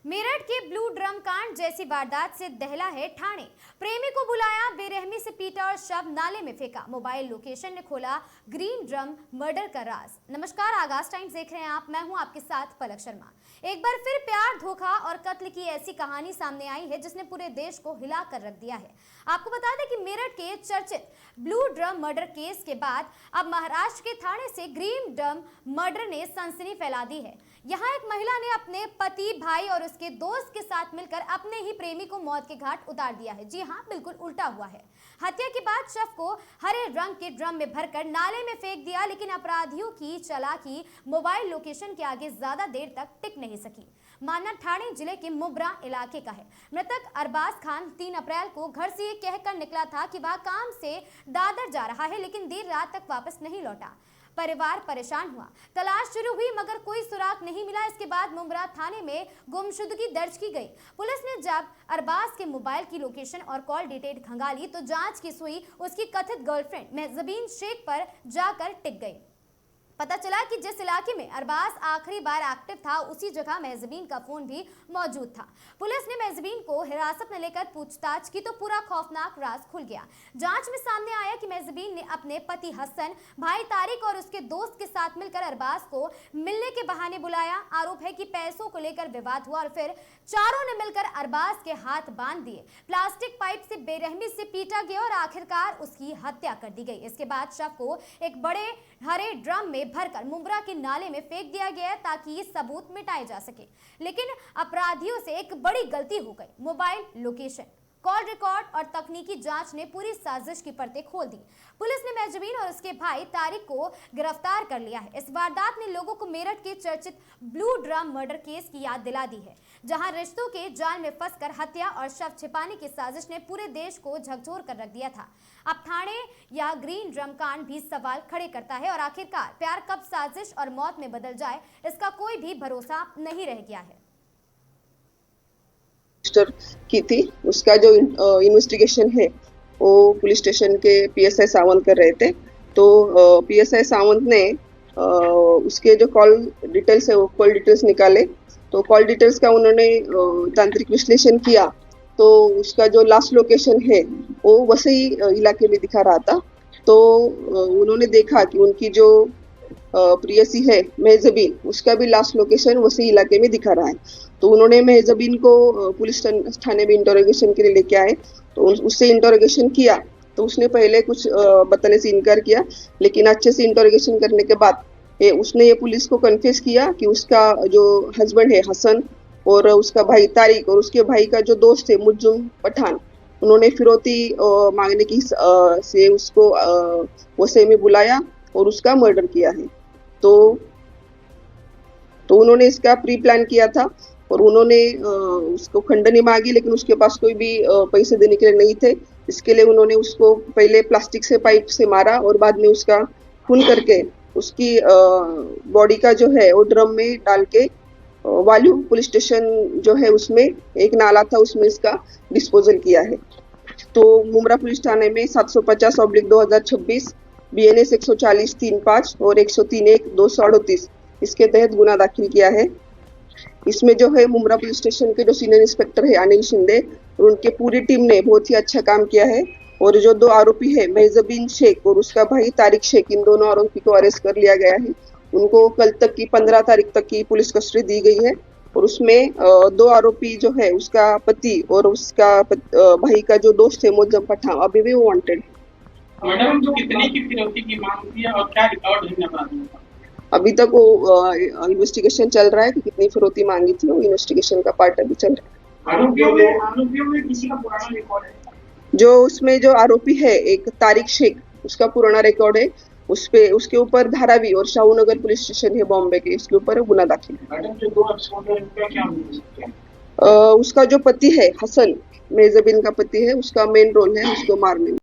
मेरठ के blue drum कांड जैसी वारदात से दहला है ठाणे। प्रेमी को बुलाया, बेरहमी से पीटा और शव नाले में फेंका। मोबाइल लोकेशन ने खोला ग्रीन ड्रम मर्डर का राज। नमस्कार, आगाज टाइम्स देख रहे हैं आप। मैं हूं आपके साथ पलक शर्मा। एक बार फिर प्यार, धोखा और कत्ल की ऐसी कहानी सामने आई है जिसने पूरे देश को हिला कर रख दिया है। आपको बता दें कि मेरठ के चर्चित ब्लू ड्रम मर्डर केस के बाद अब महाराष्ट्र के ठाणे से ग्रीन ड्रम मर्डर ने सनसनी फैला दी है। यहाँ एक महिला ने अपने पति, भाई और उसके दोस्त के साथ मिलकर अपने ही प्रेमी को मौत के घाट उतार दिया है। जी हाँ, बिल्कुल उल्टा हुआ है। हत्या के बाद शव को हरे रंग के ड्रम में भरकर नाले में फेंक दिया, लेकिन अपराधियों की चालाकी मोबाइल लोकेशन के आगे ज्यादा देर तक टिक नहीं सकी। मामला ठाणे जिले के मुब्रा इलाके का है। मृतक अरबाज खान 3 अप्रैल को घर से ये कहकर निकला था कि वह काम से दादर जा रहा है, लेकिन देर रात तक वापस नहीं लौटा। परिवार परेशान हुआ, तलाश शुरू हुई मगर कोई सुराग नहीं मिला। इसके बाद मुंब्रा थाने में गुमशुदगी दर्ज की गई। पुलिस ने जब अरबाज के मोबाइल की लोकेशन और कॉल डिटेल खंगाली तो जांच की सुई उसकी कथित गर्लफ्रेंड मेहजबीन शेख पर जाकर टिक गई। पता चला कि जिस इलाके में अरबाज आखिरी बार एक्टिव था, उसी जगह मेहजबीन का फोन भी मौजूद था। पुलिस ने मेहजबीन को हिरासत में लेकर पूछताछ की तो पूरा खौफनाक राज खुल गया। जांच में सामने आया कि मेहजबीन ने अपने पति हसन, भाई तारिक और उसके दोस्त के साथ मिलकर अरबाज को मिलने के बहाने बुलाया। आरोप है कि पैसों को लेकर विवाद हुआ और फिर चारों ने मिलकर अरबाज के हाथ बांध दिए, प्लास्टिक पाइप से बेरहमी से पीटा गया और आखिरकार उसकी हत्या कर दी गई। इसके बाद शव को एक बड़े हरे ड्रम में भरकर मुंब्रा के नाले में फेंक दिया गया ताकि सबूत मिटाए जा सके। लेकिन अपराधियों से एक बड़ी गलती हो गई। मोबाइल लोकेशन, कॉल रिकॉर्ड और तकनीकी जांच ने पूरी साजिश की परतें खोल दी। पुलिस ने मेहजबीन और उसके भाई तारिक को गिरफ्तार कर लिया है। इस वारदात ने लोगों को मेरठ के चर्चित ब्लू ड्रम मर्डर केस की याद दिला दी है, जहां रिश्तों के जाल में फंसकर हत्या और शव छिपाने की साजिश ने पूरे देश को झकझोर कर रख दिया था। अब ठाणे या ग्रीन ड्रम कांड भी सवाल खड़े करता है और आखिरकार प्यार कब साजिश और मौत में बदल जाए, इसका कोई भी भरोसा नहीं रह गया है। की थी, उसका जो इन्वेस्टिगेशन है वो पुलिस स्टेशन के पीएसआई सावंत कर रहे थे। तो पीएसआई सावंत ने उसके जो कॉल डिटेल्स है वो कॉल डिटेल्स निकाले। तो कॉल डिटेल्स का उन्होंने तांत्रिक विश्लेषण किया तो उसका जो लास्ट लोकेशन है वो वसई इलाके में दिखा रहा था। तो उन्होंने देखा कि उनकी जो प्रियसी है मेहजबीन, उसका भी लास्ट लोकेशन वसई इलाके में दिखा रहा है। तो उन्होंने मेहजबीन को पुलिस थाने में इंटरोगेशन के लिए लेके आए। तो उससे इंटरोगेशन किया तो उसने पहले कुछ बताने से इनकार किया, लेकिन अच्छे से इंटरोगेशन करने के बाद उसने ये पुलिस को कन्फेस किया कि उसका जो हस्बैंड है हसन और उसका भाई तारिक और उसके भाई का जो दोस्त है मुज्जुम पठान, उन्होंने फिरौती मांगने की से उसको वसई में बुलाया और उसका मर्डर किया है। तो उन्होंने इसका प्री प्लान किया था और उन्होंने उसको खंडनी मांगी, लेकिन उसके पास कोई भी पैसे देने के लिए नहीं थे। इसके लिए उन्होंने उसको पहले प्लास्टिक से पाइप से मारा और बाद में उसका खून करके उसकी बॉडी का जो है वो ड्रम में डाल के वाल्यू पुलिस स्टेशन जो है उसमें एक नाला था, उसमें इसका डिस्पोजल किया है। तो मुंब्रा पुलिस थाने में 750/2026 BNS 140-35 और 103-1-238 इसके तहत गुना दाखिल किया है। इसमें जो है मुंब्रा पुलिस स्टेशन के जो सीनियर इंस्पेक्टर है अनिल शिंदे और उनके पूरी टीम ने बहुत ही अच्छा काम किया है। और जो 2 आरोपी है मेहजबीन शेख और उसका भाई तारिक शेख, इन दोनों आरोपी को अरेस्ट कर लिया गया है। उनको कल तक की 15 तारीख तक की पुलिस कस्टडी दी गई है। और उसमें 2 आरोपी जो है उसका पति और उसका भाई का जो दोस्त है मुज्जम पठान, अभी भी वो वांटेड है। मैडम, तो कितने की फिरौती की मांग की है और क्या रिकॉर्ड है अपराधियों का? अभी तक वो इन्वेस्टिगेशन चल रहा है कि कितनी फिरौती मांगी थी, वो इन्वेस्टिगेशन का पार्ट अभी चल रहा है। आरोपियों में किसी का पुराना रिकॉर्ड है? जो उसमें जो आरोपी है एक तारिक शेख, उसका पुराना रिकॉर्ड है। उसके ऊपर धारावी और शाहूनगर पुलिस स्टेशन है बॉम्बे के, इसके ऊपर गुना दाखिल है। मैडम, जो 2 अफसर हैं उनका क्या हो सकता है? उसका जो पति है हसन, मेहजबीन का पति है, उसका मेन रोल है उसको मारने में।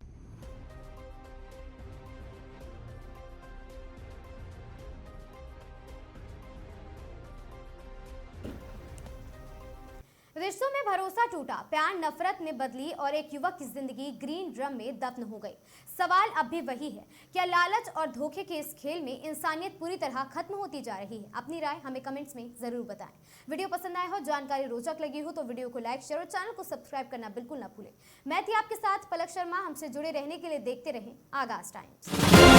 रिश्तों में भरोसा टूटा, प्यार नफरत में बदली और एक युवक की जिंदगी ग्रीन ड्रम में दफन हो गई। सवाल अब भी वही है, क्या लालच और धोखे के इस खेल में इंसानियत पूरी तरह खत्म होती जा रही है? अपनी राय हमें कमेंट्स में जरूर बताएं। वीडियो पसंद आया हो, जानकारी रोचक लगी हो तो वीडियो को लाइक, शेयर और चैनल को सब्सक्राइब करना बिल्कुल ना भूलें। मैं थी आपके साथ पलक शर्मा। हमसे जुड़े रहने के लिए देखते रहें आगाज टाइम्स।